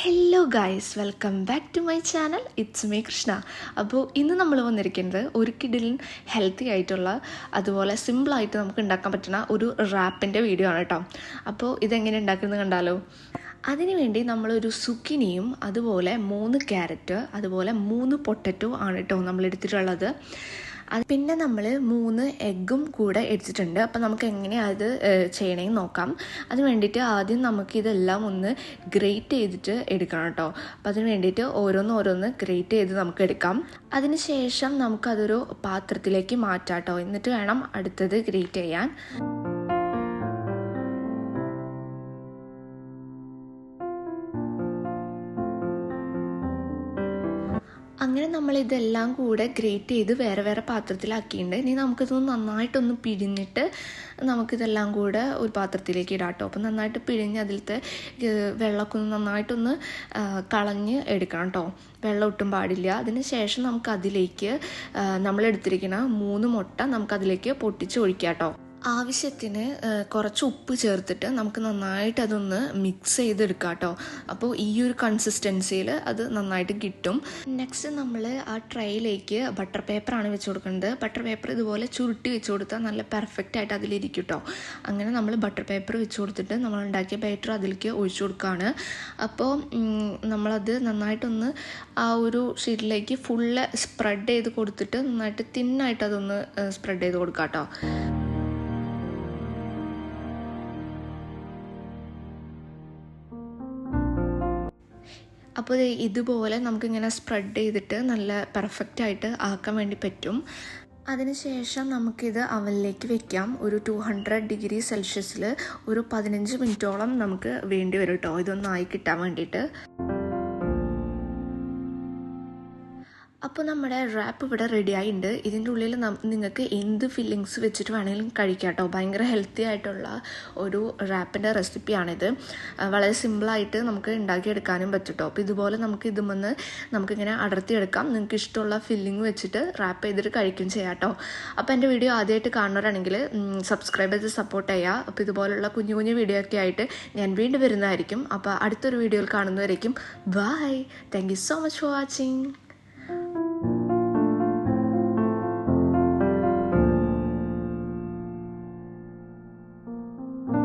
Hello guys, welcome back to my channel. It's me Krishna. അപ്പോൾ ഇന്ന് നമ്മൾ വന്നിരിക്കുന്നത് ഒരു കിടിലൻ ഹെൽത്തി ആയിട്ടുള്ള അതുപോലെ സിമ്പിളായിട്ട് നമുക്ക് ഉണ്ടാക്കാൻ പറ്റുന്ന ഒരു റാപ്പിൻ്റെ വീഡിയോ ആണ് കേട്ടോ. അപ്പോൾ ഇതെങ്ങനെ ഉണ്ടാക്കുന്നത് കണ്ടാലോ. അതിനുവേണ്ടി നമ്മളൊരു സുക്കിനിയും അതുപോലെ 3 ക്യാരറ്റ് അതുപോലെ 3 പൊട്ടറ്റോ ആണ് കേട്ടോ നമ്മൾ എടുത്തിട്ടുള്ളത്. പിന്നെ നമ്മൾ 3 എഗ്ഗും കൂടെ എടുത്തിട്ടുണ്ട്. അപ്പോൾ നമുക്ക് എങ്ങനെയാണ് അത് ചെയ്യണമെന്ന് നോക്കാം. അതിന് വേണ്ടിയിട്ട് ആദ്യം നമുക്കിതെല്ലാം ഒന്ന് ഗ്രേറ്റ് ചെയ്തിട്ട് എടുക്കണം കേട്ടോ. അപ്പോൾ അതിന് വേണ്ടിയിട്ട് ഓരോന്ന് ഗ്രേറ്റ് ചെയ്ത് നമുക്ക് എടുക്കാം. അതിന് ശേഷം നമുക്കതൊരു പാത്രത്തിലേക്ക് മാറ്റാം കേട്ടോ. എന്നിട്ട് വേണം അടുത്തത് ഗ്രേറ്റ് ചെയ്യാൻ. അങ്ങനെ നമ്മളിതെല്ലാം കൂടെ ഗ്രേറ്റ് ചെയ്ത് വേറെ വേറെ പാത്രത്തിലാക്കിയിട്ടുണ്ട്. ഇനി നമുക്കിതൊന്ന് നന്നായിട്ടൊന്ന് പിഴിഞ്ഞിട്ട് നമുക്കിതെല്ലാം കൂടെ ഒരു പാത്രത്തിലേക്ക് ഇടാം കേട്ടോ. അപ്പം നന്നായിട്ട് പിഴിഞ്ഞ് അതിലത്തെ വെള്ളമൊക്കെ ഒന്ന് നന്നായിട്ടൊന്ന് കളഞ്ഞ് എടുക്കണം കേട്ടോ. വെള്ളം ഒട്ടും പാടില്ല. അതിന് ശേഷം നമുക്കതിലേക്ക് നമ്മളെടുത്തിരിക്കുന്ന 3 മുട്ട നമുക്കതിലേക്ക് പൊട്ടിച്ച് ഒഴിക്കാം കേട്ടോ. ആവശ്യത്തിന് കുറച്ച് ഉപ്പ് ചേർത്തിട്ട് നമുക്ക് നന്നായിട്ട് അതൊന്ന് മിക്സ് ചെയ്തെടുക്കാം കേട്ടോ. അപ്പോൾ ഈ ഒരു കൺസിസ്റ്റൻസിയിൽ അത് നന്നായിട്ട് കിട്ടും. നെക്സ്റ്റ് നമ്മൾ ആ ട്രേയിലേക്ക് ബട്ടർ പേപ്പറാണ് വെച്ച് കൊടുക്കുന്നത്. ബട്ടർ പേപ്പർ ഇതുപോലെ ചുരുട്ടി വെച്ച് കൊടുത്താൽ നല്ല പെർഫെക്റ്റ് ആയിട്ട് അതിലിരിക്കും കേട്ടോ. അങ്ങനെ നമ്മൾ ബട്ടർ പേപ്പർ വെച്ച് കൊടുത്തിട്ട് നമ്മൾ ഉണ്ടാക്കിയ ബാറ്റർ അതിലേക്ക് ഒഴിച്ചു കൊടുക്കുകയാണ്. അപ്പോൾ നമ്മളത് നന്നായിട്ടൊന്ന് ആ ഒരു ഷീറ്റിലേക്ക് ഫുള്ള് സ്പ്രെഡ് ചെയ്ത് കൊടുത്തിട്ട് നന്നായിട്ട് തിന്നായിട്ട് അതൊന്ന് സ്പ്രെഡ് ചെയ്ത് കൊടുക്കാം കേട്ടോ. അപ്പോൾ ഇതുപോലെ നമുക്കിങ്ങനെ സ്പ്രെഡ് ചെയ്തിട്ട് നല്ല പെർഫെക്റ്റായിട്ട് ആക്കാൻ വേണ്ടി പറ്റും. അതിനുശേഷം നമുക്കിത് അവനിലേക്ക് വെക്കാം. ഒരു 200 ഡിഗ്രി സെൽഷ്യസിൽ ഒരു 15 മിനിറ്റോളം നമുക്ക് വേണ്ടി വരും കേട്ടോ, ഇതൊന്നായി കിട്ടാൻ വേണ്ടിയിട്ട്. അപ്പോൾ നമ്മുടെ റാപ്പ് ഇവിടെ റെഡി ആയിട്ടുണ്ട്. ഇതിൻ്റെ ഉള്ളിൽ നിങ്ങൾക്ക് എന്ത് ഫില്ലിങ്സ് വെച്ചിട്ട് വേണമെങ്കിലും കഴിക്കാം കേട്ടോ. ഭയങ്കര ഹെൽത്തി ആയിട്ടുള്ള ഒരു റാപ്പിൻ്റെ റെസിപ്പിയാണിത്. വളരെ സിമ്പിളായിട്ട് നമുക്ക് ഉണ്ടാക്കിയെടുക്കാനും പറ്റും കേട്ടോ. അപ്പോൾ ഇതുപോലെ നമുക്കിങ്ങനെ അടർത്തിയെടുക്കാം. നിങ്ങൾക്ക് ഇഷ്ടമുള്ള ഫില്ലിങ് വെച്ചിട്ട് റാപ്പ് ചെയ്തിട്ട് കഴിക്കും ചെയ്യാം കേട്ടോ. അപ്പോൾ എൻ്റെ വീഡിയോ ആദ്യമായിട്ട് കാണുന്നവരാണെങ്കിൽ സബ്സ്ക്രൈബ് ചെയ്ത് സപ്പോർട്ട് ചെയ്യുക. അപ്പോൾ ഇതുപോലുള്ള കുഞ്ഞു കുഞ്ഞു വീഡിയോ ഒക്കെ ആയിട്ട് ഞാൻ വീണ്ടും വരുന്നതായിരിക്കും. അപ്പോൾ അടുത്തൊരു വീഡിയോയിൽ കാണുന്നവരേക്കും bye. Thank you so much for watching.